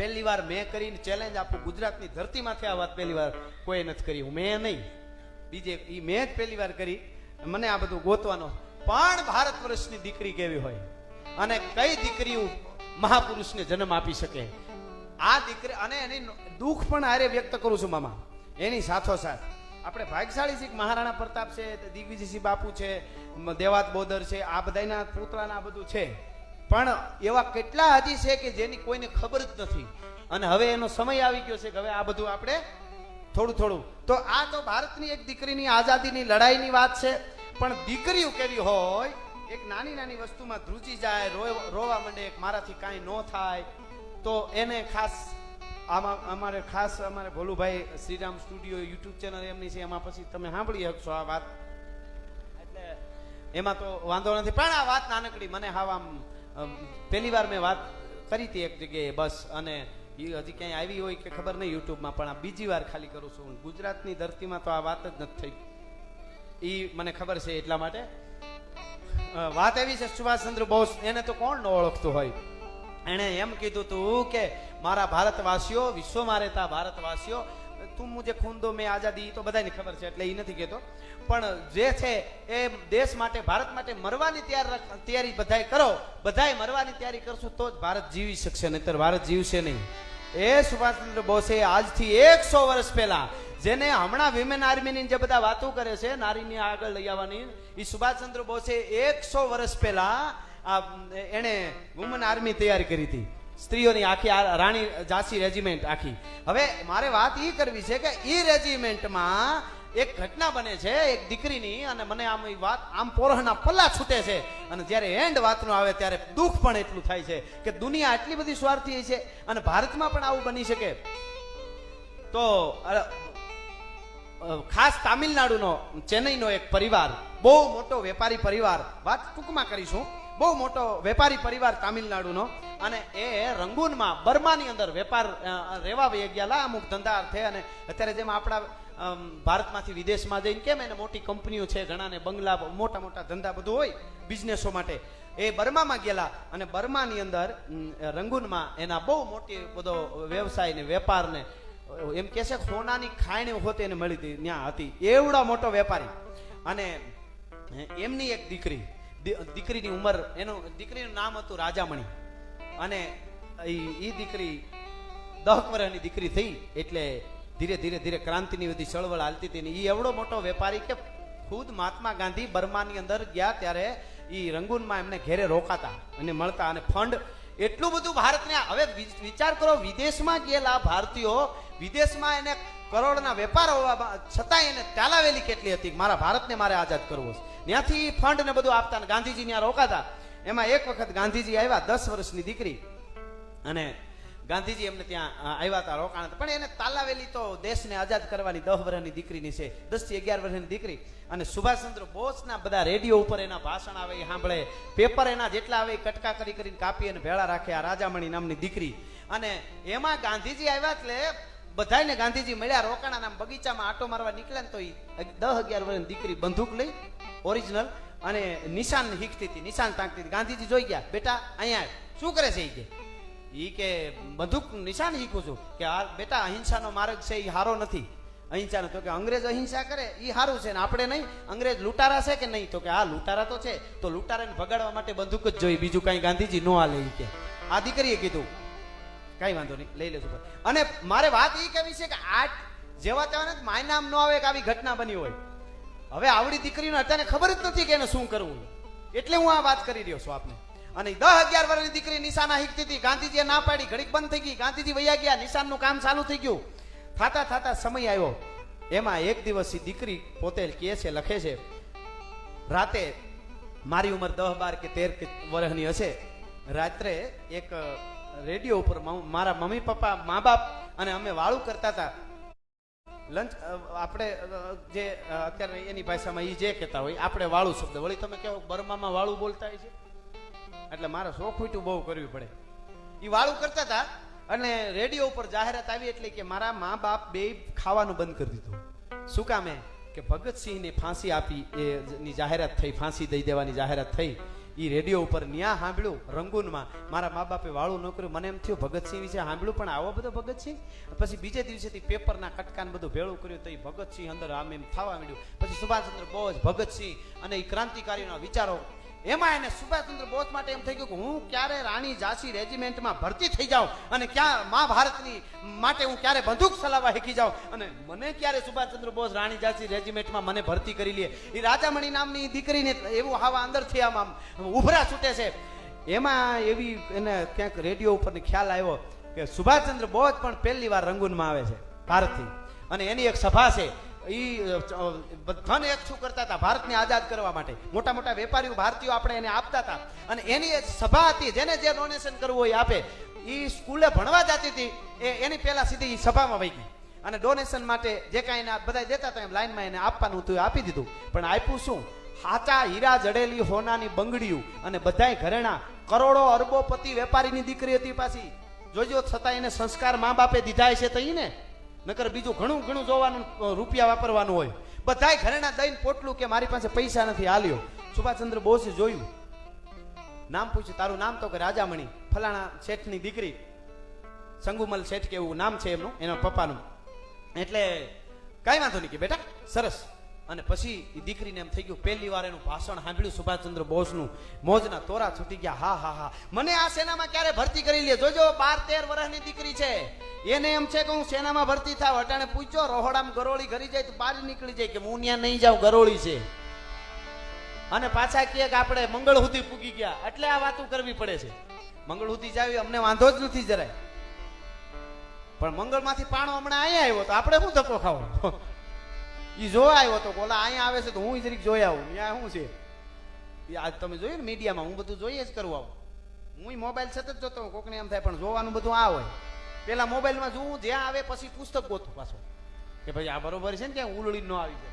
પહેલી વાર મેં કરીને ચેલેન્જ આપું, ગુજરાતની ધરતીમાંથી આ વાત પહેલી વાર કોઈ નથી કરી, મેં નહીં, બીજે ઈ મેં જ પહેલી વાર કરી. મને આ બધું ગોતવાનો. પણ ભારત વર્ષની દીકરી કેવી હોય અને કઈ દીકરીઓ મહાપુરુષને જન્મ આપી શકે, આ દીકરી અને એની દુઃખ પણ હારે વ્યક્ત કરું છું મામા. એની સાથોસાથ આપણે ભાગ્યશાળી છીએ, મહારાણા પ્રતાપ છે, દિગ્વિજયસિંહ બાપુ છે, દેવાત બોદર છે, આ બધાના પુતળાના આ બધું છે. પણ એવા કેટલા હજી છે કે જેની કોઈને ખબર જ નથી. અને હવે એનો સમય આવી ગયો છે કે હવે આ બધું આપણે થોડું થોડું. તો આ તો ભારતની એક દીકરીની આઝાદીની લડાઈની વાત છે. પણ દીકરીઓ કેવી હોય, એક નાની નાની વસ્તુમાં ધ્રુજી જાય, રોવા માંડે, મારાથી કાંઈ ન થાય, તો એને ખાસ આમાં અમારે ભોલુભાઈ શ્રીરામ સ્ટુડિયો યુટ્યુબ ચેનલ એમની છે, એમાં પછી તમે સાંભળી શકશો આ વાત. એટલે એમાં તો વાંધો નથી. પણ આ વાત નાનકડી મને હાવ આમ પહેલી વાર મેં વાત કરી હતી એક જગ્યાએ બસ, અને હજી ક્યાંય આવી હોય કે ખબર નહીં યુટ્યુબમાં, પણ આ બીજી વાર ખાલી કરું છું. ગુજરાતની ધરતીમાં તો આ વાત જ નથી થઈ, એ મને ખબર છે. એટલા માટે વાત એવી છે, સુભાષચંદ્ર બોઝ એને તો કોણ ન ઓળખતું હોય. એણે એમ કીધું તું કે મારા ભારતવાસીઓ, વિશ્વમાં રહેતા ભારતવાસીઓ, તું મુજે ખૂન દો મેં આઝાદી, તો બધાને ખબર છે એટલે એ નથી કહેતો. પણ જે છે એ દેશ માટે, ભારત માટે મરવાની તૈયારી બધાય કરો, બધાય મરવાની તૈયારી કરશું તો જ ભારત જીવી શકશે, નહીતર ભારત જીવશે નહીં. એ સુભાષચંદ્ર બોઝે આજથી 100 વર્ષ પહેલા, જેને હમણાં વિમેન આર્મીની જે બધા વાતો કરે છે નારીની આગળ લઈ આવવાની, એ સુભાષચંદ્ર બોઝે 100 વર્ષ પહેલા એને વુમન આર્મી તૈયાર કરી હતી, સ્ત્રીઓની આખી રાણી ઝાંસી રેજિમેન્ટ આખી. હવે મારે વાત એ કરવી છે કે એ રેજિમેન્ટમાં એક ઘટના બને છે એક દીકરીની, અને મને આમ વાત આમ પોરહના પલ્લા છૂટે છે. અને જ્યારે એન્ડ વાતનો આવે ત્યારે દુઃખ પણ એટલું થાય છે કે દુનિયા આટલી બધી સ્વાર્થી છે અને ભારતમાં પણ આવું બની શકે. તો ખાસ તામિલનાડુનો ચેન્નઈનો એક પરિવાર, બહુ મોટો વેપારી પરિવાર, વાત ટૂંકમાં કરીશું, બહુ મોટો વેપારી પરિવાર તામિલનાડુનો, અને એ રંગૂનમાં બર્માની અંદર વેપાર રહેવા વહી ગયેલા અમુક ધંધા અર્થે. અને અત્યારે જેમ આપણા ભારતમાંથી વિદેશમાં જઈને કેમ એને મોટી કંપનીઓ છે, ઘણાને બંગલા, મોટા મોટા ધંધા બધું હોય બિઝનેસો માટે, એ બર્મામાં ગયેલા. અને બર્માની અંદર રંગૂનમાં એના બહુ મોટી બધો વ્યવસાય ને વેપાર ને એમ કે છે સોનાની ખાણ હોતી એને મળી હતી, ત્યાં હતી, એવડો મોટો વેપારી. અને એમની એક દીકરીની ઉંમર, દીકરીનું નામ હતું રાજામણી. અને એ દીકરી 10 વર્ષની દીકરી થઈ એટલે ધીરે ધીરે ધીરે ક્રાંતિની બધી ચળવળ હાલતી હતી. એ એવડો મોટો વેપારી કે ખુદ મહાત્મા ગાંધી બર્માની અંદર ગયા ત્યારે એ રંગૂનમાં એમને ઘેરે રોકાતા અને મળતા, અને ફંડ એટલું બધું ભારતને. હવે વિચાર કરો, વિદેશમાં ગયેલા ભારતીયો, વિદેશમાં એને કરોડના વેપાર હોવા છતાં એને ચાલાવેલી કેટલી હતી, મારા ભારતને મારે આઝાદ કરવો છે. ત્યાંથી ફંડ ને બધું આપતા, અને ગાંધીજી ત્યાં રોકાતા. એમાં એક વખત ગાંધીજી આવ્યા, 10 વર્ષની દીકરી, અને ગાંધીજી એમને ત્યાં આવ્યા હતા, રોકાણ. પણ એને તાલાવેલી તો દેશને આઝાદ કરવાની 10 વર્ષની દીકરીની છે, 10 થી 11 વર્ષની દીકરી. અને સુભાષચંદ્ર બોઝના બધા રેડિયો ઉપર એના ભાષણ આવે એ સાંભળે, પેપર એના જેટલા આવે એ કટકા કરીને કાપી અને ભેળા રાખે આ રાજામણી નામની દીકરી. અને એમાં ગાંધીજી આવ્યા એટલે બધાને ગાંધીજી મળ્યા, રોકાણા, બગીચામાં આટો મારવા નીકળ્યા ને તો 10-11 વર્ષની દીકરી બંદૂક લઈ ઓરિજિનલ અને નિશાન શીખતી હતી, નિશાન તાકતી હતી. ગાંધીજી જોઈ ગયા, બેટા અહીંયા શું કરે છે? એ કે બંદૂક નિશાન શીખું છું. કે આ બેટા અહિંસાનો માર્ગ છે એ સારો નથી, અહિંસાનો. તો કે અંગ્રેજ અહિંસા કરે એ સારું છે ને આપણે નહીં, અંગ્રેજ લૂંટારા છે કે નહીં? તો કે હા લૂંટારા તો છે, તો લૂંટારાને ભગાડવા માટે બંદૂક જ જોઈ, બીજું કઈ ગાંધીજી નો હાલે. કે આ દીકરીએ કીધું કઈ વાંધો નહીં, લઈ લેશું. અને મારે વાત એ કહેવી છે કે આ જેવા તેવા માય નામ ન આવે કે આવી ઘટના બની હોય. હવે આવડી દીકરીને અત્યારે ખબર જ નથી કે એને શું કરવું, એટલે હું આ વાત કરી રહ્યો છું આપને. અને 10-11 વર્ષની દીકરી નિશાના શીખતી હતી, ગાંધીજીએ ના પાડી, ઘડીક બંધ થઈ ગઈ, ગાંધીજી વૈયા ગયા, નિશાનનું કામ ચાલુ થઈ ગયું. થતા સમય આવ્યો, એમાં એક દિવસ દીકરી પોતે કહે છે, લખે છે, રાતે મારી ઉંમર 10, 12 કે 13 વર્ષની હશે, રાત્રે એક રેડિયો ઉપર મારા મમ્મી પપ્પા, મા બાપ અને અમે વાળું કરતા હતા. લંચ આપણે જે અત્યારે એની ભાષામાં એ જે કહેતા હોય, આપણે વાળું શબ્દ, વળી તમે કહો બર્મામાં વાળું બોલતા હોય છે, એટલે મારે સોખુંટું બહુ કરવી પડે. એ વાળું કરતા હતા અને રેડિયો ઉપર જાહેરાત આવી, એટલે કે મારા મા બાપ બે ખાવાનું બંધ કરી દીધું. શું કામે? કે ભગતસિંહને ફાંસી આપી એની જાહેરાત થઈ, ફાંસી દઈ દેવાની જાહેરાત થઈ. ઈ રેડિયો ઉપર ન્યા સાંભળ્યું રંગૂનમાં. મારા મા બાપે વાળું ન કર્યું. મને એમ થયું ભગતસિંહ વિશે સાંભળ્યું, પણ આવો બધો ભગતસિંહ. પછી બીજે દિવસેથી પેપરના કટકાન બધું ભેળું કર્યું તો એ ભગતસિંહ અંદર આમ એમ થવા માંડ્યું. પછી સુભાષચંદ્ર બોઝ, ભગતસિંહ અને એ ક્રાંતિકારીઓના વિચારો. એમાં એને સુભાષચંદ્ર બોઝ માટે એમ થઈ ગયું કે હું ક્યારે રાણી ઝાંસી રેજિમેન્ટમાં ભરતી થઈ જાઉં અને ક્યાં મહાભારતની માટે હું ક્યારે બંદૂક ચલાવવા શીખી જાઉં અને મને ક્યારે સુભાષચંદ્ર બોઝ રાણી ઝાંસી રેજિમેન્ટમાં મને ભરતી કરી લે. એ રાજામણી નામની દીકરીને એવું હવા અંદરથી આમ ઉભરા છૂટે છે. એમાં એવી એને ક્યાંક રેડિયો ઉપર ખ્યાલ આવ્યો કે સુભાષચંદ્ર બોઝ પણ પહેલી વાર રંગૂનમાં આવે છે ભારતથી, અને એની એક સભા છે. ધન એકઠું કરતા હતા ભારતને આઝાદ કરવા માટે. મોટા મોટા વેપારીઓ ભારતીયો આપણે એને આપતા હતા, અને એની એક સભા હતી. જેને જે ડોનેશન કરવું હોય આપે. એ સ્કૂલે ભણવા જતી હતી એની પહેલા સીધી સભામાં વહી ગઈ, અને ડોનેશન માટે જે કાંઈ બધા દેતા હતા એમ લાઈનમાં એને આપવાનું હતું આપી દીધું. પણ આપ્યું શું? હાચા હીરા જડેલી હોનાની બંગડીઓ અને બધાય ઘરેણા. કરોડો અરબોપતિ વેપારીની દીકરી હતી પાછી. જોજો, છતાં એને સંસ્કાર મા બાપે દીધા છે તો ઈ ને, નકર બીજું ઘણું ઘણું જોવાનું, રૂપિયા વાપરવાનું હોય. બધાય ઘરેણા દઈને પોટલું કે મારી પાસે પૈસા નથી, આલ્યો. સુભાષચંદ્ર બોઝે જોયું, નામ પૂછ્યું, તારું નામ? તો કે રાજામણી, ફલાણા શેઠની દીકરી, સંગુમલ શેઠ કે એવું નામ છે એમનું, એના પપ્પાનું. એટલે કઈ વાંધો નહીં કે બેટા, સરસ. અને પછી એ દીકરીને એમ થઈ ગયું, પહેલી વાર એનું ભાષણ સાંભળ્યું સુભાષચંદ્ર બોઝનું, મોજના તોરા છૂટી ગયા. હા હા હા, મને આ સેનામાં ક્યારે ભરતી કરી લે. જોજો, 12-13 વર્ષની દીકરી છે. એને એમ છે કે હું સેનામાં ભરતી થાવ. અટાણે પૂછ્યો, રોહડામાં ગરોળી ઘરી જાય તો બહાર નીકળી જાય કે હું ત્યાં નહીં જાઉં, ગરોળી છે. અને પાછા કહે કે આપણે મંગળ સુધી પૂગી ગયા. એટલે આ વાતો કરવી પડે છે. મંગળ સુધી જાવી અમને વાંધો જ નથી જરાય, પણ મંગળમાંથી પાણો હમણાં અહીંયા આવ્યો તો આપણે શું ધક્કો ખાવો? ઈ જોવા આવ્યો તો, બોલા અહીંયા આવે છે તો હું જરીક જોઈ આવું. ત્યાં શું છે આજ તમે જોયું ને મીડિયામાં, હું બધું જોઈએ જ કરવું આવું. હું મોબાઈલ સતત જોતો હોઉં, કોકને એમ થાય પણ જોવાનું બધું આ હોય. પેલા મોબાઈલમાં જોવું, જ્યાં આવે પછી પુસ્તક ગોતું પાછો કે ભાઈ આ બરોબર છે ને, ત્યાં ઉલળી ન આવી જાય.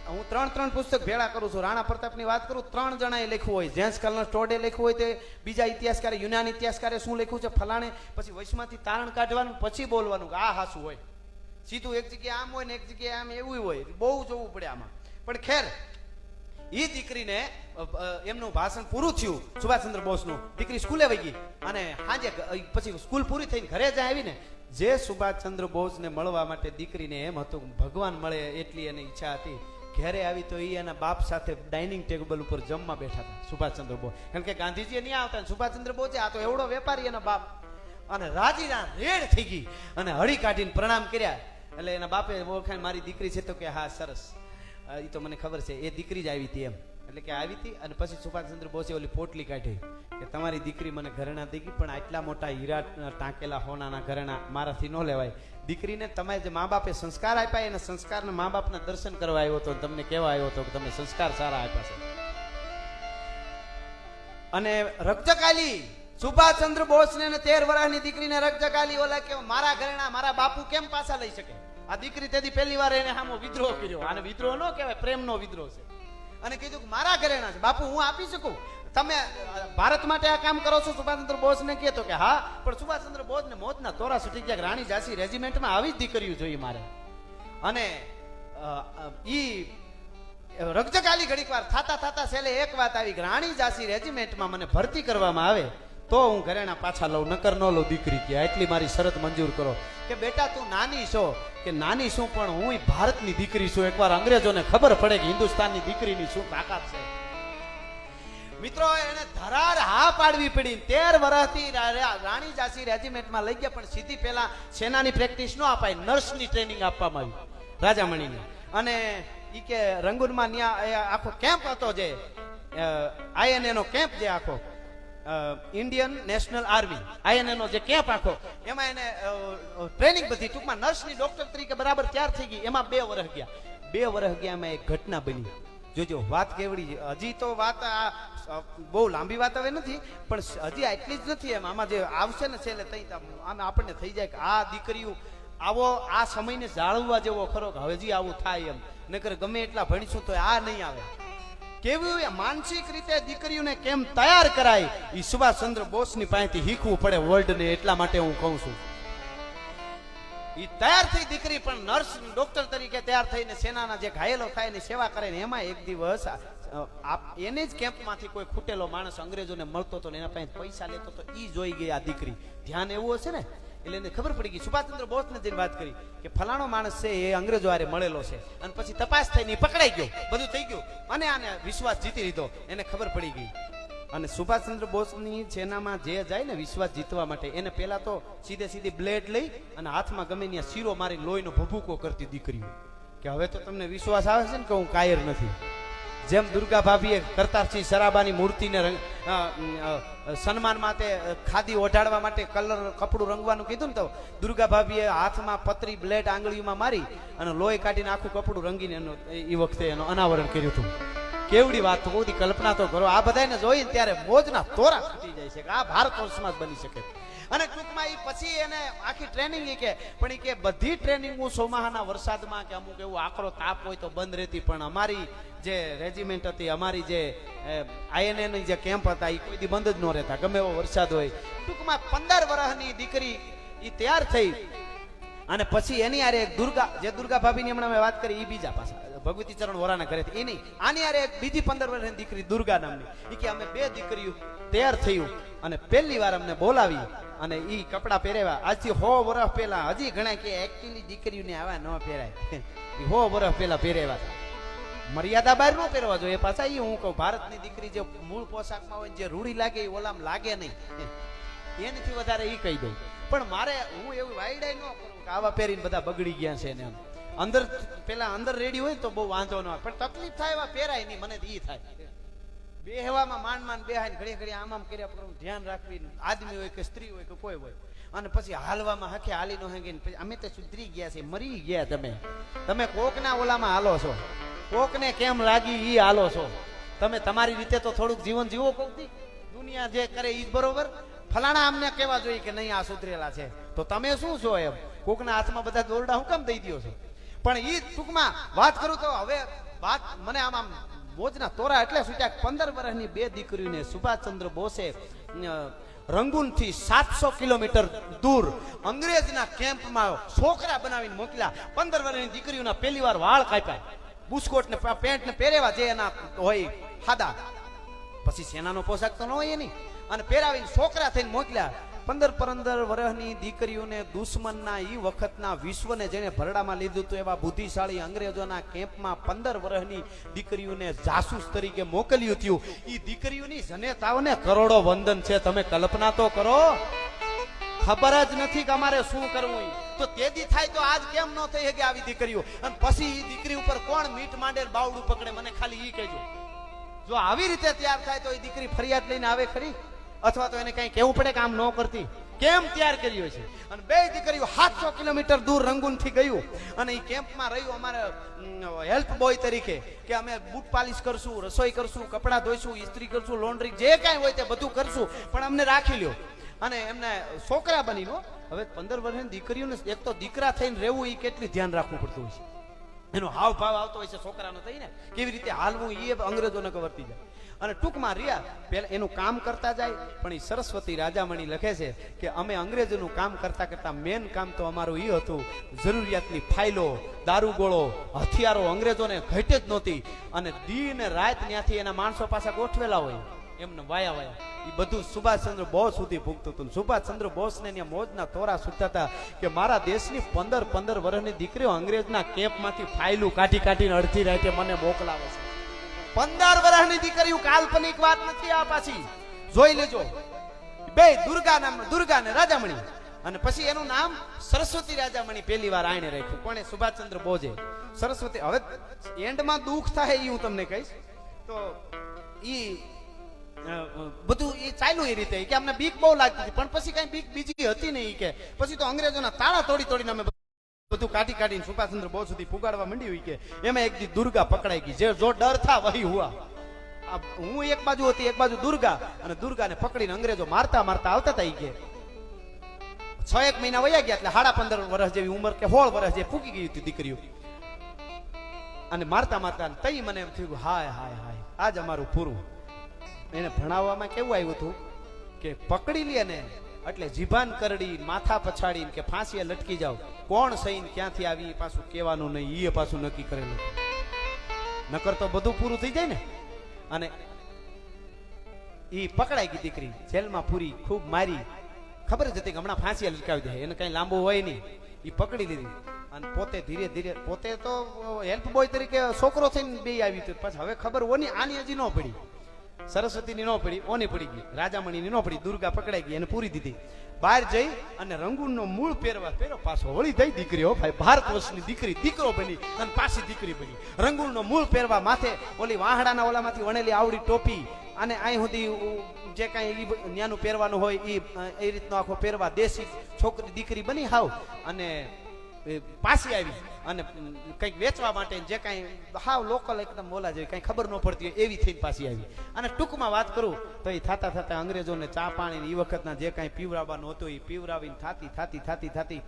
હું 3 પુસ્તક ભેળા કરું છું. રાણા પ્રતાપની વાત કરું, 3 જણાએ લખ્યું હોય. જેમ્સ કર્નલ ટોડે લખ્યું હોય, તે બીજા ઇતિહાસકારે, યુનાની ઇતિહાસકારે શું લખ્યું છે ફલાણે, પછી વચમાંથી તારણ કાઢવાનું, પછી બોલવાનું કે આ હાસું હોય. સીધું એક જગ્યાએ આમ હોય ને એક જગ્યાએ આમ એવું હોય, બહુ જોવું પડે આમાં. પણ ખેર, એ દીકરીને એમનું ભાષણ પૂરું થયું સુભાષચંદ્ર બોઝનું. દીકરી સ્કૂલે વહી ગઈ, અને સાંજે પછી સ્કૂલ પૂરી થઈને ઘરે જ આવીને જે સુભાષચંદ્ર બોઝને મળવા માટે દીકરીને એમ હતું ભગવાન મળે એટલી એની ઈચ્છા હતી. ઘરે આવી તો એ એના બાપ સાથે ડાઇનિંગ ટેબલ ઉપર જમવા બેઠા હતા સુભાષચંદ્ર બોઝ. કારણ કે ગાંધીજી નહીં આવતા, સુભાષચંદ્ર બોઝે આ તો એવડો વેપારી એના બાપ. અને રાજીના રેડ થઈ ગઈ અને હળી કાઢીને પ્રણામ કર્યા. એટલે એના બાપે ઓળખાણ, મારી દીકરી છે. તો કે હા સરસ, એ તો મને ખબર છે, એ દીકરી જ આવી હતી એમ. એટલે કે આવી હતી. અને પછી સુભાષચંદ્ર બોઝે ઓલી પોટલી કાઢી કે તમારી દીકરી મને ઘરેણા દઈ ગઈ, પણ આટલા મોટા હીરા ટાંકેલા હોનાના ઘરેણા મારાથી ન લેવાય. દીકરીને તમે જે મા બાપે સંસ્કાર આપ્યા, એના સંસ્કારને મા બાપના દર્શન કરવા આવ્યો હતો, તમને કહેવા આવ્યો હતો કે તમે સંસ્કાર સારા આપ્યા છે. અને રક્તકાલી સુભાષચંદ્ર બોઝને 13 વર્ષની દીકરીને રક્તકાલી ઓલા કે મારા ઘરેણા મારા બાપુ કેમ પાછા લઈ શકે? આ દીકરી તેથી પહેલી વાર એને સામો વિદ્રોહ કર્યો. આને વિદ્રોહ ન કહેવાય, પ્રેમનો વિદ્રોહ છે. અને કીધું કે મારા ઘરેણા છે બાપુ, હું આપી શકું, તમે ભારત માટે આ કામ કરો છો? સુભાષચંદ્ર બોઝને કહેતો કે હા, પણ સુભાષચંદ્ર બોઝને મોજના તોરા છૂટી ગયા. રાણી ઝાંસી રેજિમેન્ટમાં આવી જ દીકરીઓ જોઈએ મારે. અને ઈ રક્તકાલી ઘડીક વાર થતા છેલ્લે એક વાત આવી કે રાણી ઝાંસી રેજિમેન્ટમાં મને ભરતી કરવામાં આવે તો હું ઘરેણા પાછા લઉં, નકર ન લઉં. દીકરી કે એટલી મારી શરત મંજૂર કરો. કે બેટા તું નાની છો, કે નાની શું પણ હું ભારતની દીકરી છું. એકવાર અંગ્રેજોને ખબર પડે કે હિન્દુસ્તાનની દીકરીની શું તાકાત છે. મિત્રો, એને ધરાર હા પાડવી પડી. 13 વર્ષથી રાણી ઝાંસી રેજિમેન્ટમાં લઈ ગયા, પણ સીધી પેલા સેનાની પ્રેક્ટિસ ન અપાય, નર્સની ટ્રેનિંગ આપવામાં આવી રાજામણીને. અને ઈ કે રંગૂનમાં ન્યા આખો કેમ્પ હતો, જે INA નો કેમ્પ, જે આખો ઇન્ડિયન નેશનલ આર્મી INA નો જે કેમ્પ આખો, એમાં એને ટ્રેનિંગ બધી ટૂંકમાં નર્સની ડોક્ટર તરીકે બરાબર તૈયાર થઈ ગઈ. એમાં 2 વર્ષ ગયા. 2 વર્ષ ગયા એમાં એક ઘટના બની. જોજો વાત કેવડી. હજી તો વાત બહુ લાંબી વાત હવે નથી, પણ હજી આટલી જ નથી. એમ આમાં જે આવશે ને છેલ્લે તઈ આમ આપણને થઈ જાય કે આ દીકરીઓ આવો આ સમયને જાળવવા જેવો ખરો કે હજી આવું થાય એમ. નકર ગમે એટલા ભણીશું તો આ નહીં આવે. કેવી માનસિક રીતે દીકરીઓને કેમ તૈયાર કરાય, એ સુભાષચંદ્ર બોઝની પાસેથી શીખવું પડે વર્લ્ડને. એટલા માટે હું કહું છું, એ તૈયાર થઈ દીકરી પણ નર્સ ડોક્ટર તરીકે તૈયાર થઈને સેનાના જે ઘાયલો થાય એની સેવા કરે ને. એમાં એક દિવસ એને જ કેમ્પમાંથી કોઈ ખૂટેલો માણસ અંગ્રેજોને મળતો હતો ને એના પાસે પૈસા લેતો તો ઈ જોઈ ગઈ આ દીકરી. ધ્યાન એવું હશે ને એટલે એને ખબર પડી ગઈ. સુભાષચંદ્ર બોસને જઈને વાત કરી કે ફલાણો માણસ છે એ અંગ્રેજો હારે મળેલો છે, અને પછી તપાસ થઈને પકડાઈ ગયો, બધું થઈ ગયું અને આને વિશ્વાસ જીતી લીધો. એને ખબર પડી ગઈ. અને સુભાષચંદ્ર બોસની સેનામાં જે જાય ને વિશ્વાસ જીતવા માટે, એને પેલા તો સીધી બ્લેડ લઈ અને હાથમાં ગમે ત્યાં શીરો મારી લોહીનો ભભૂકો કરતી દીકરીઓ, કે હવે તો તમને વિશ્વાસ આવે છે ને કે હું કાયર નથી. જેમ દુર્ગા ભાભીએ કરતારસિંહ સરાબાની મૂર્તિને સન્માન માટે ખાદી ઓઢાડવા માટે કપડું રંગવાનું કીધું ને, તો દુર્ગા ભાભીએ હાથમાં પતરી બ્લેડ આંગળીમાં મારી અને લોહી કાઢીને આખું કપડું રંગીને એ વખતે એનું અનાવરણ કર્યું હતું. કેવડી વાત, બધી કલ્પના તો કરો. આ બધાને જોઈને ત્યારે મોજના તોરા છૂટી જાય છે કે આ ભારત વર્ષમાં જ બની શકે. અને ટૂંકમાં એ પછી એને આખી ટ્રેનિંગ કે પણ એ કે બધી ટ્રેનિંગ હું ચોમાહાના વરસાદમાં કે અમુક એવું આકરો તાપ હોય તો બંધ રહેતી, પણ અમારી જે રેજિમેન્ટ હતી, અમારી જે INA જે કેમ્પ હતા એ કોઈ દી બંધ જ ન રહેતા, ગમે એવો વરસાદ હોય. ટૂંકમાં 15 વર્ષની દીકરી એ તૈયાર થઈ. અને પછી એની આરે એક દુર્ગા ભાભીની હમણાં મેં વાત કરી, એ બીજા પાછા ભગવતી ચરણ વોરાના ઘરે એ નહીં, આની આરે એક બીજી 15 વર્ષની દીકરી દુર્ગા નામની, એ કે અમે 2 દીકરીઓ તૈયાર થયું અને પહેલી વાર અમને બોલાવી અને ઈ કપડા પહેરેવા. આજથી 100 વર્ષ પહેલા, હજી ઘણા કે એકચ્યુઅલી દીકરીઓને આવા ન પહેરાય, 100 વર્ષ પહેલા પહેરેવા. મર્યાદા બહાર ન પહેરવા જોઈએ પાછા. એ હું કહું, ભારતની દીકરી જે મૂળ પોશાકમાં હોય જે રૂઢી લાગે એ ઓલામ લાગે નહીં, એનાથી વધારે એ કહી દઉં. પણ મારે હું એવું વાયડાઈ ન કરું કે આવા પહેરીને બધા બગડી ગયા છે ને. અંદર પેલા અંદર રેડી હોય તો બહુ વાંધો ન આવે, પણ તકલીફ થાય એવા પહેરાય નહીં. મને ઈ થાય બેહવામાં માંડ બેહાઈને ઘડી આમ કર્યા કરવું, ધ્યાન રાખવી, આદમી હોય કે સ્ત્રી હોય કે કોઈ હોય. અને પછી હાલવામાં હકે હાલી નો હેંગીને પછી અમે તો સુધરી ગયા છે, મરી ગયા. તમે કોકના ઓલામાં હાલો છો, કોકને કેમ લાગી ઈ હાલો છો. તમે તમારી રીતે તો થોડુંક જીવન જીવો. કોકથી દુનિયા જે કરે ઈ જ બરોબર. ફલાણા અમને કેવા જોઈએ કે નહીં આ સુધરેલા છે, તો તમે શું છો એમ? કોકના હાથમાં બધા દોરડા હું કામ દઈ દો છો? પણ ઈ ટૂંકમાં વાત કરું તો હવે વાત મને આમ મોજના તોરા એટલે છૂટ્યા. 15 વર્ષની 2 દીકરીઓને સુભાષચંદ્ર બોસે રંગૂનથી 700 કિલોમીટર દૂર અંગ્રેજના કેમ્પમાં છોકરા બનાવીને મોકલ્યા. 15 વર્ષની દીકરીઓના પહેલી વાર વાળ કાપ્યા, બુસ્કોટ ને પેન્ટ ને પહેરેવા જે એના હોય હાદા, પછી સેનાનો પોશાક તો ન હોય એની, અને પહેરાવીને છોકરા થઈને મોકલ્યા. 15 વર્ષની દીકરીઓને દુશ્મનના ઈ વખતના વિશ્વને જેને ભરડામાં લીધું હતું એવા બુદ્ધિશાળી અંગ્રેજોના કેમ્પમાં 15 વર્ષની દીકરીઓને જાસૂસ તરીકે મોકલ્યું હતું. ઈ દીકરીઓની જનેતાઓને કરોડો વંદન છે. તમે કલ્પના તો કરો. ખબર જ નથી કે અમારે શું કરવું. તો તેદી થાય તો આજ કેમ ન થઈ શકે આવી દીકરીઓ? અને પછી ઈ દીકરી ઉપર કોણ મીટ માંડે બાવડું પકડે? મને ખાલી ઈ કહેજો. જો આવી રીતે તૈયાર થાય તો એ દીકરી ફરિયાદ લઈને આવે ખરી? અથવા તો એને કઈ કેવું પડે કે આમ ન કરતી? કેમ તૈયાર કર્યો છે? અને 2 દીકરીઓ 700 કિલોમીટર દૂર રંગૂનથી ગયું અને એ કેમ્પમાં રહ્યું અમારે હેલ્પ બોય તરીકે, કે અમે બૂટ પાલિશ કરશું, રસોઈ કરશું, કપડાં ધોઈશું, ઇસ્ત્રી કરશું, લોન્ડ્રી જે કાંઈ હોય તે બધું કરશું, પણ અમને રાખી લ્યો. અને એમને છોકરા બનીનો. હવે 15 વર્ષની દીકરીઓને એક તો દીકરા થઈને રહેવું એ કેટલી ધ્યાન રાખવું પડતું હોય છે. એનો હાવ ભાવ આવતો હોય છે છોકરાનો થઈને, કેવી રીતે હાલવું એ અંગ્રેજોને ખબરતી જાય. અને ટૂંકમાં રહ્યા પેલા એનું કામ કરતા જાય. પણ એ સરસ્વતી રાજામણી લખે છે કે અમે અંગ્રેજોનું કામ કરતા કરતા મેન કામ તો અમારું એ હતું, જરૂરિયાતની ફાઇલો, દારૂગોળો, હથિયારો અંગ્રેજોને ઘટે જ નહોતી. અને દી ને રાત ત્યાંથી એના માણસો પાછા ગોઠવેલા હોય એમને વાયા એ બધું સુભાષચંદ્ર બોસ સુધી ભૂગતું હતું. સુભાષચંદ્ર બોસને ત્યાં મોજના તોરા સુધતા હતા કે મારા દેશની 15 વર્ષની દીકરીઓ અંગ્રેજના કેમ્પમાંથી ફાઇલું કાઢીને અડધી રાતે મને મોકલાવે છે. 15 વર્ષની દીકરીઓ કાલ્પનિક વાત નથી. આ પાછી જોઈ લેજો. 2 દુર્ગા ને રાજામણી. અને પછી એનું નામ સરસ્વતી રાજામણી પહેલી વાર આણે રાખ્યું. કોણે? સુભાષચંદ્ર બોઝે. સરસ્વતી. હવે એન્ડમાં દુઃખ થાય એ હું તમને કહીશ. તો ઈ બધું એ ચાલ્યું એ રીતે કે અમને બીક બહુ લાગતી હતી, પણ પછી કઈ બીક બીજી હતી નહીં. કે પછી તો અંગ્રેજોના તાળા તોડીને અમે બધું કાઢીને સુભાષચંદ્ર બોઝ સુધી પુગાડવા માંડ્યું. કે એમાં એક દી દુર્ગા પકડાઈ ગઈ. જે જો ડર થા વહી હુઆ. હું એક બાજુ હતી, એક બાજુ દુર્ગા, અને દુર્ગાને પકડીને અંગ્રેજો મારતા આવતા હતા. કે 6-1 મહિના વયા ગયા એટલે 15.5 વર્ષ જેવી ઉંમર કે 16 વર્ષ જે પૂકી ગઈ હતી દીકરીઓ. અને મારતા તઈ મને એમ થયું હાય આજ અમારું પૂરું. એને ભણાવવામાં કેવું આવ્યું હતું કે પકડી લે ને એટલે જીભાન કરડી, માથા પછાડીને કે ફાંસીએ લટકી જાવ. કોણ સહીને ક્યાંથી આવી એ પાછું કહેવાનું નહીં, એ પાછું નક્કી કરેલું. નકર તો બધું પૂરું થઈ જાય ને. અને ઈ પકડાઈ ગઈ દીકરી, જેલમાં પૂરી, ખૂબ મારી, ખબર જ હતી કે હમણાં ફાંસી લટકાવી દે, એને કઈ લાંબુ હોય નહીં. ઈ પકડી લીધી અને પોતે ધીરે ધીરે, પોતે તો હેલ્પ બોય તરીકે છોકરો થઈને બે આવી, પછી હવે ખબર ઓની આની હજી ન પડી, સરસ્વતીની ન પડી, ઓની પડી ગઈ, રાજામણીની ન પડી, દુર્ગા પકડાઈ ગઈ, એને પૂરી દીધી. બહાર જઈ અને રંગૂનનો મૂળ પહેરવા પહેરો, પાછો વળી થઈ દીકરી, હો ભાઈ, ભારત વર્ષની દીકરી, દીકરો બની અને પાછી દીકરી બની. રંગૂનનો મૂળ પહેરવા, માથે ઓલી વાહડાના ઓલામાંથી વણેલી આવડી ટોપી, અને અહીં સુધી જે કાંઈ ન્યાનું પહેરવાનું હોય એ રીતનો આખો પહેરવા, દેશી છોકરી દીકરી બની હાવ, અને પાછી આવી અને કંઈક વેચવા માટે જે કાંઈ હાવ લોકલ એકદમ બોલા જેવી કાંઈ ખબર ન પડતી હોય એવી થઈને પાછી આવી. અને ટૂંકમાં વાત કરું તો એ થતા થતા અંગ્રેજોને ચા પાણી એ વખતના જે કાંઈ પીવડાવવાનું હતું એ પીવડાવીને થાતી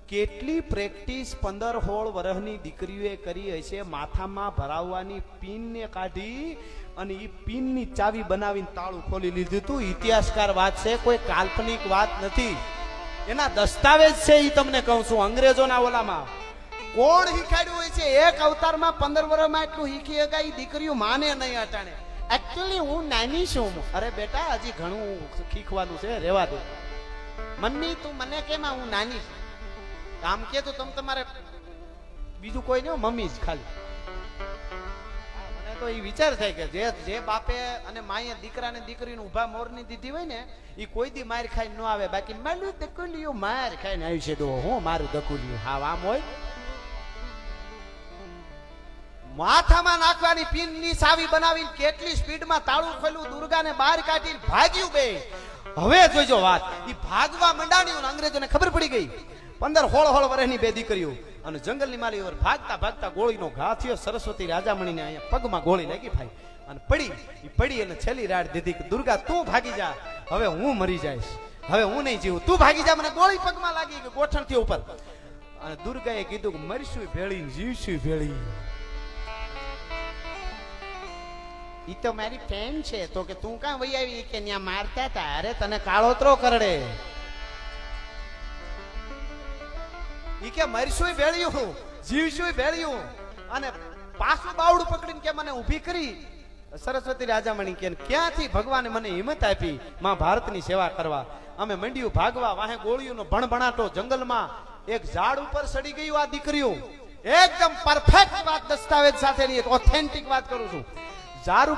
કેટલી પ્રેક્ટિસ 15-16 વર્ષની દીકરીઓએ કરી હશે. માથામાં ભરાવવાની પિનને કાઢી અને એ પિનની ચાવી બનાવીને તાળું ખોલી લીધું હતું. ઇતિહાસકાર વાત છે, કોઈ કાલ્પનિક વાત નથી, એના દસ્તાવેજ છે. એ તમને કહું છું, અંગ્રેજોના ઓલામાં કોણ શીખાડ્યું હોય છે? એક અવતારમાં 15 વર્ષમાં એટલું શીખી શકાય, દીકરીઓ માને નહીં અટાણે. એકચ્યુઅલી હું નાની છું. અરે બેટા, હજી ઘણું શીખવાનું છે, રેવા દે. મમ્મી તું મને કેમ હું નાની છું? આમ કે તો તમે તમારે બીજું કોઈ નહીં, મમ્મી જ ખાલી. મને તો એ વિચાર થાય કે જે બાપે અને માએ દીકરાને દીકરીને ઉભા મોરની દીધી હોય ને, એ કોઈ દી માર ખાઈને ન આવે. બાકી મારું દકુલિયું માર ખાઈને આવ્યું છે, હું મારું દકુલિયું હા આમ હોય. માથામાં નાખવાની પિનની સાવી બનાવીને કેટલી સ્પીડમાં તાળું ખોલ્યું, દુર્ગાને બહાર કાઢીને ભાગ્યું બે. હવે જોઈજો વાત, એ ભાગવા મંડાણી, અંગ્રેજોને ખબર પડી ગઈ. 15-16 વર્ષની બે દીકરીઓ અને જંગલની માલી ઓર ભાગતા ગોળીનો ઘા થયો. સરસ્વતી રાજામણીને અહીંયા પગમાં ગોળી લાગી ભાઈ, અને પડી અને છેલ્લી રાડ દીધી કે દુર્ગા તું ભાગી જા, હવે હું મરી જઈશ, હવે હું નહીં જીવું, તું ભાગી જા, મને ગોળી પગમાં લાગી કે ગોઠણથી ઉપર. અને દુર્ગાએ કીધું કે મરશું ભેળી જીવશું ભેળી. ઈ તો મારી ફ્રેન્ડ છે. તો કે તું કાં વઈ આવી? કે ત્યાં મારતા હતા. અરે તને કાળોતરો કરડે. ઈ કે મરશું ભેળ્યું જીવશું ભેળ્યું. અને પાછું બાવડું પકડીને કે મને ઊભી કરી. સરસ્વતી રાજામણી કે ક્યાંથી ભગવાને મને હિંમત આપી માં ભારતની સેવા કરવા? અમે મંડ્યું ભાગવા, વાહે ગોળીઓનો ભણભણાટો. જંગલમાં એક ઝાડ ઉપર સડી ગયું આ દીકરીઓ. એકદમ પરફેક્ટ વાત, દસ્તાવેજ સાથેની એક ઓથેન્ટિક વાત કરું છું. ઝાડ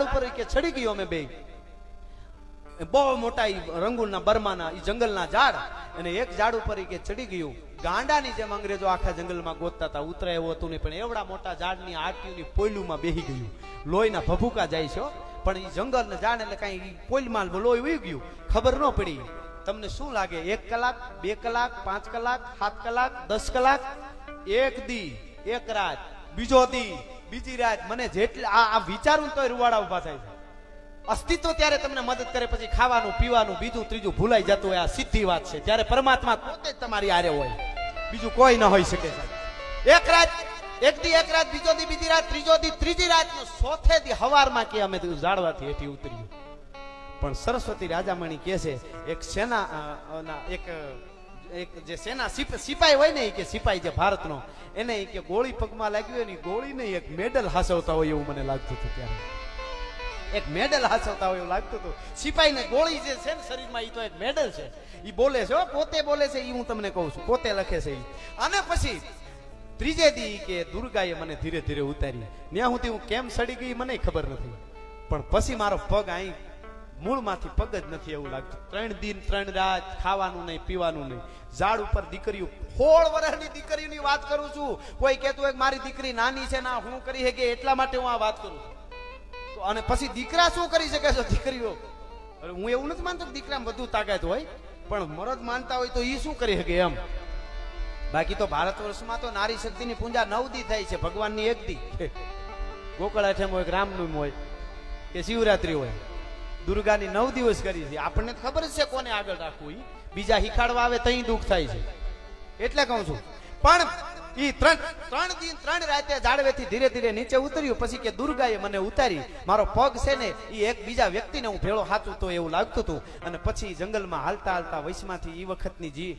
ઉપર કે ચડી ગયો. અમે બે બહુ મોટા રંગૂનના બર્માના જંગલના ઝાડ, અને એક ઝાડ ઉપર કે ચડી ગયું. ગાંડાની જેમ અંગ્રેજો આખા જંગલમાં ગોતતા હતા, ઉતરે એવું હતું નહીં, પણ એવડા મોટા ઝાડની આટીઓની પોયલુમાં બેહી ગયું. લોહીના ભભૂકા જાય છે, પણ એ જંગલના ઝાડ એટલે કઈ પોયલમાં લોહી વહી ગયું, ખબર ન પડી. તમને શું લાગે? 1 કલાક, 2 કલાક, 5 કલાક, 7 કલાક, 10 કલાક, એક દી, એક રાત, બીજો દી, બીજી રાત. મને જેટલા આ વિચારું તો રૂવાડા ઉભા થાય છે. અસ્તિત્વ ત્યારે તમને મદદ કરે, પછી ખાવાનું પીવાનું બીજું ત્રીજું ભૂલાઈ જતું હોય. આ સીધી વાત છે. ત્યારે પરમાત્મા પોતે જ તમારી આરે હોય, બીજું કોઈ ન હોઈ શકે. એક રાત, એક દી, એક રાત, બીજો દી, બીજી રાત, ત્રીજો દી, ત્રીજી રાત, ચોથે દી હવારમાં કે અમે ઝાડવાથી હેઠી ઉતર્યું. પણ સરસ્વતી રાજામણી કહે છે, એક સેના એક જે સેના સિપાઈ હોય ને, કે સિપાઈ જે ભારતનો, એને કે ગોળી પગમાં લાગ્યું હોય ને, ગોળીને એક મેડલ હાસવતા હોય એવું મને લાગતું હતું. ત્યારે એક મેડલ હાસવતા હોય એવું લાગતું હતું. સિપાહીને ગોળી જે છે ને શરીરમાં, એ તો એક મેડલ છે. એ બોલે છે, પોતે બોલે છે, એ હું તમને કહું છું, પોતે લખે છે. અને પછી ત્રીજે દી કે દુર્ગાએ મને ધીરે ધીરે ઉતારી. ત્યાં સુધી હું કેમ સડી ગઈ મને ખબર નથી, પણ પછી મારો પગ અહીં મૂળમાંથી પગ જ નથી એવું લાગતું. 3 દિન 3 રાત ખાવાનું નહીં, પીવાનું નહીં. ઝાડ ઉપર દીકરીઓ, 16 વર્ષની દીકરીની વાત કરું છું. કોઈ કહેતું હોય મારી દીકરી નાની છે, ના હું કરી શકે, એટલા માટે હું આ વાત કરું છું. અને પછી દીકરા શું કરી શકે છે? દીકરીઓ, હું એવું નથી માનતો દીકરામાં વધુ તાકાત હોય, પણ મરદ માનતા હોય તો એ શું કરી શકે એમ. બાકી તો ભારત વર્ષમાં તો નારી શક્તિની પૂજા 9 દી થાય છે, ભગવાનની 1 દી. ગોકળ આઠમ હોય, રામનવમી હોય કે શિવરાત્રી હોય, દુર્ગાની 9 દિવસ કરી છે. આપણને ખબર જ છે કોને આગળ રાખવું. બીજા હિખાડવા આવે તઈ દુઃખ થાય છે, એટલે કહું છું. પણ ઈ ત્રણ દિન 3 રાતે ઝાડવેથી ધીરે ધીરે નીચે ઉતર્યું. પછી કે દુર્ગાએ મને ઉતારી. મારો પગ છે ને ઈ એક બીજા વ્યક્તિને હું ભેળો હાથું તો એવું લાગતું હતું. અને પછી જંગલમાં હાલતા હાલતા વૈશમાંથી ઈ વખતની જી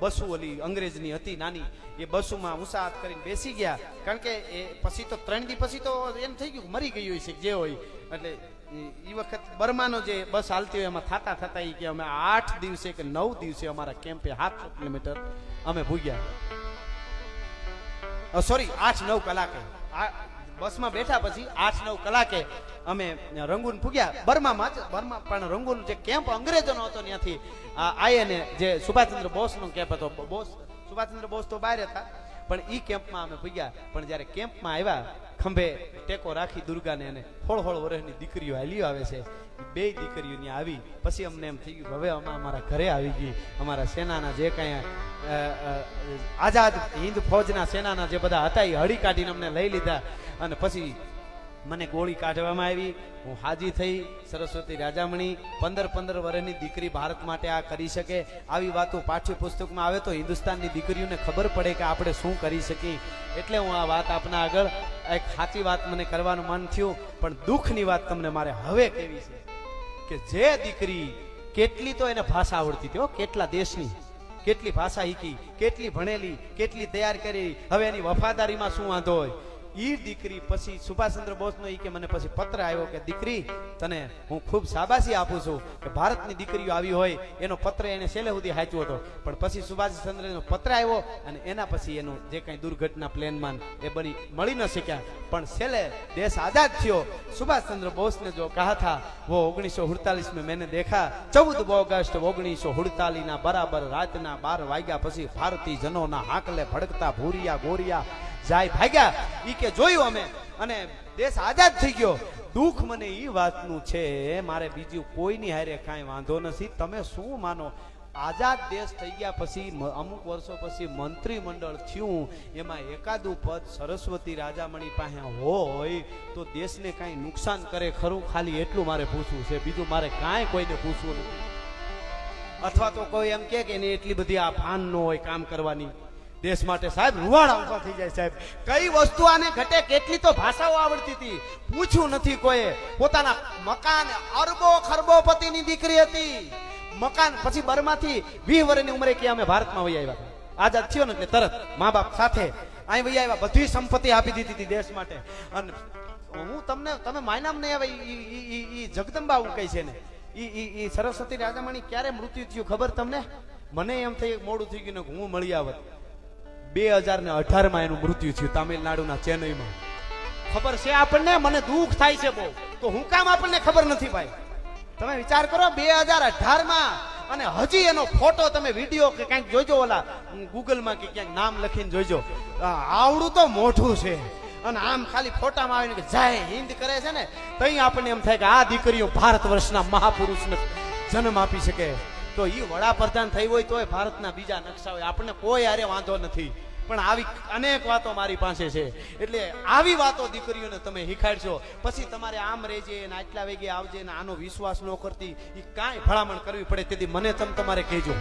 બસુ ઓલી અંગ્રેજની હતી નાની, એ બસુમાં ઉસાહત કરીને બેસી ગયા. કારણ કે એ પછી તો 3 દી પછી તો એમ થઈ ગયું મરી ગયું છે જે હોય. એટલે એ વખત બર્માનો જે બસ હાલતી હોય એમાં થતા થતા એ કે અમે 8 દિવસે કે 9 દિવસે અમારા કેમ્પે 700 કિલોમીટર અમે ભૂગ્યા. સોરી 8-9 કલાકે બસમાં બેઠા પછી 8-9 કલાકે અમે રંગૂન ભૂગ્યા. બર્મામાં જ બર્મા પણ રંગૂન જે કેમ્પ અંગ્રેજોનો હતો ત્યાંથી આઈને જે સુભાષચંદ્ર બોસનો કેમ્પ હતો. સુભાષચંદ્ર બોસ તો બહાર હતા પણ ઈ કેમ્પમાં અમે ભૂગ્યા. પણ જ્યારે કેમ્પમાં આવ્યા ખંભે ટેકો રાખી દુર્ગાને અને 16 વર્ષની દીકરીઓ હાલ્યો આવે છે. બે દીકરીઓ ત્યાં આવી પછી અમને એમ થઈ ગયું હવે અમે અમારા ઘરે આવી ગઈ. અમારા સેનાના જે કાંઈ આઝાદ હિન્દ ફૌજના સેનાના જે બધા હતા એ હળી કાઢીને અમને લઈ લીધા. અને પછી મને ગોળી કાઢવામાં આવી. હું હાજી થઈ. સરસ્વતી રાજામણી 15 વર્ષની દીકરી ભારત માટે આ કરી શકે. આવી વાતો પાઠ્યપુસ્તકમાં આવે તો હિન્દુસ્તાનની દીકરીઓને ખબર પડે કે આપણે શું કરી શકીએ. એટલે હું આ વાત આપના આગળ એક સાચી વાત મને કરવાનું મન થયું. પણ દુઃખની વાત તમને મારે હવે કેવી છે કે જે દીકરી કેટલી તો એને ભાષા આવડતી હતી, કેટલા દેશની કેટલી ભાષા શીખી, કેટલી ભણેલી, કેટલી તૈયાર કરી, હવે એની વફાદારીમાં શું વાંધો હોય. ઈ દીકરી પછી સુભાષચંદ્ર બોસનો ઈ કે મને પછી પત્ર આવ્યો કે દીકરી તને હું ખૂબ શાબાશી આપું છું કે ભારતની દીકરીઓ આવી હોય. એનો પત્ર એને છેલ્લે સુધી હાચ્યો હતો. પણ પછી સુભાષચંદ્રનો પત્ર આવ્યો અને એના પછી એનું જે કઈ દુર્ઘટના પ્લેનમાં એ બની મળી ન શક્યા. પણ છેલ્લે દેશ આઝાદ થયો. સુભાષચંદ્ર બોસ ने जो कहा था वो 1948 में मैंने देखा. 14 ऑगस्ट 1948 ના બરાબર રાતના 12 વાગ્યા પછી ભારતીય જનોના હાકલે ભડકતા ભૂરિયા ગોરિયા જાય ભાગ્યા. ઈ કે જોયું અમે અને દેશ આઝાદ થઈ ગયો. દુઃખ મને ઈ વાતનું છે મારે બીજું કોઈની હારે કાંઈ વાંધો નથી. તમે શું માનો આઝાદ દેશ થઈ ગયા પછી અમુક વર્ષો પછી મંત્રીમંડળ થયું એમાં એકાદું પદ સરસ્વતી રાજામણી પાસે હોય તો દેશને કાંઈ નુકસાન કરે ખરું? ખાલી એટલું મારે પૂછવું છે, બીજું મારે કાંઈ કોઈને પૂછવું નથી. અથવા તો કોઈ એમ કે એની એટલી બધી આ ભાન ન હોય કામ કરવાની દેશ માટે. સાહેબ રૂવાડા ઉભા થઈ જાય સાહેબ. કઈ વસ્તુ આને ઘટે કેટલી તો ભાષાઓ આવડતી હતી પૂછ્યું નથી કોઈએ. પોતાના મકાન અરબો ખરબોપતિની દીકરી હતી. મકાન પછી બર્માથી 20 વર્ષની ઉંમરે કે અમે ભારતમાં વહી આવ્યા. આઝાદ થયો ને એટલે તરત મા બાપ સાથે અહીં વહી આવ્યા. બધી સંપત્તિ આપી દીધી હતી દેશ માટે. અને હું તમે માયનામ નહીં આવે ઈ જગદંબા હું કઈ છે ને ઈ સરસ્વતી રાજામણી ક્યારે મૃત્યુ થયું ખબર તમને? મને એમ થઈ મોડું થઈ ગયું ને હું મળી આવત. 2018 એનું મૃત્યુ થયું તામિલનાડુના ચેન્નઈમાં. ખબર છે આપણને? મને દુઃખ થાય છે બહુ. તો હું કામ આપણને ખબર નથી ભાઈ? તમે વિચાર કરો 2018 અને હજી એનો ફોટો તમે વિડીયો કે ક્યાંક જોજો, ઓલા ગૂગલમાં કે ક્યાંક નામ લખીને જોજો. આવડું તો મોઢું છે અને આમ ખાલી ફોટામાં આવીને કે જય હિન્દ કરે છે ને તઈ આપણને એમ થાય કે આ દીકરીઓ ભારત વર્ષના મહાપુરુષને જન્મ આપી શકે. તો ઈ વડાપ્રધાન થઈ હોય તોય ભારતના બીજા નકશા હોય, આપણને કોઈ હારે વાંધો નથી. પણ આવી અનેક વાતો મારી પાસે છે. એટલે આવી વાતો દીકરીઓને તમે શીખાડશો પછી તમારે આમ રહેજે ને આટલા વાગે આવજે ને આનો વિશ્વાસ ન કરતી એ કાંઈ ભલામણ કરવી પડે તેથી મને તમારે કહેજો.